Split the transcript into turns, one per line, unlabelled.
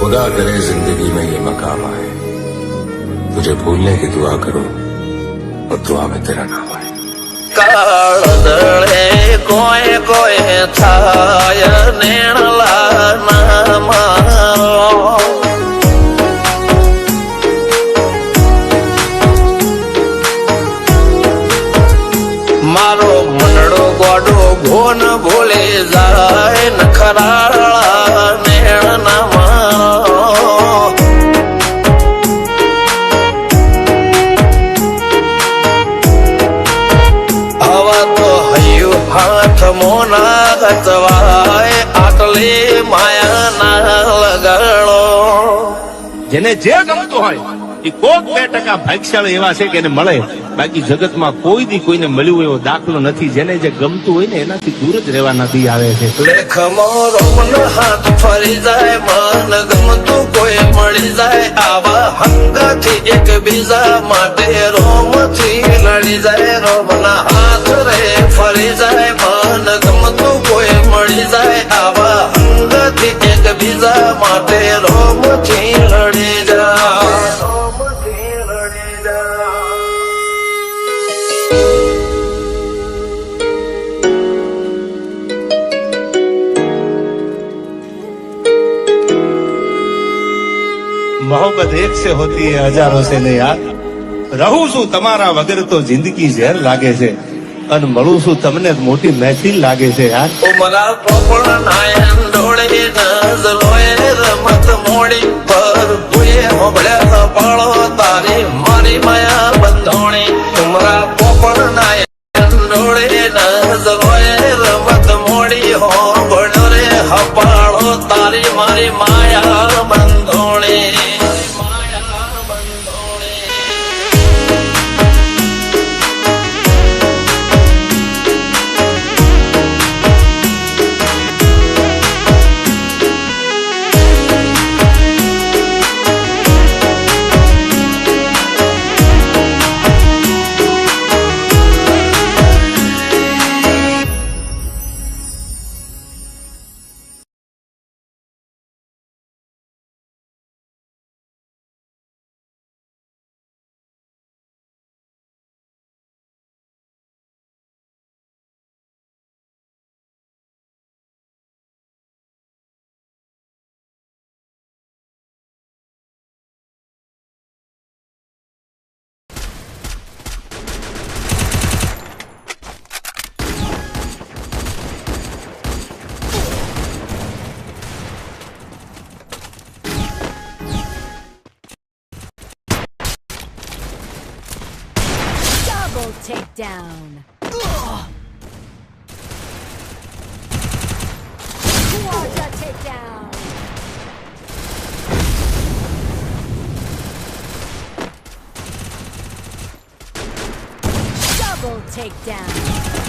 खुदा करे जिंदगी में ये मकाम आए, तुझे भूलने की दुआ करो और दुआ में तेरा नाम आए।
કાળદળે કોઈ કોઈ થાય નેણલા ના મારો મારો મનડો ગોડો ભોન ભૂલે જાય નખરાળા નેણ ના મારો હાથ મોના ગતવાય આટલે માયા ના લગાડો
જેને જે ગમતું હોય એ કોક 2% ભાગ્યશાળી એવા છે કે એને મળે, બાકી જગતમાં કોઈ દી કોઈને મળ્યું એવો દાખલો નથી. જેને જે ગમતું હોય ને એનાથી દૂર જ રહેવાના દી આવે છે.
લેખમો રોમન હાથ ફરી જાય, મન ગમતું કોઈ મળી જાય, આવા હંગથી એકબીજા માટે રોમથી લડી જાય. રોમના હાથ રે ફરી જાય, મન ગમતું કોઈ મળી જાય, આવા હંગથી એકબીજા માટે રોમથી લડી જાય.
मोहब्बत एक से होती है हजारों से नहीं यार. રહું છું તમારા વગર તો જિંદગી ઝેર લાગે છે, અને મળું છું તમને મોટી મહેફિલ લાગે છે યાર.
ઉમરા પોપળ નાયન ડોળે નજરોએ રમત મોડી પર ભૂએ હોબળ્યા પાળો તારી મારી માયા બંધોણી. ઉમરા પોપળ નાયન ડોળે નજરોએ રમત મોડી હોબળ્યો રે હપાળો તારી મારી માયા બંધોણી.
Double takedown. Quadra takedown. Double takedown.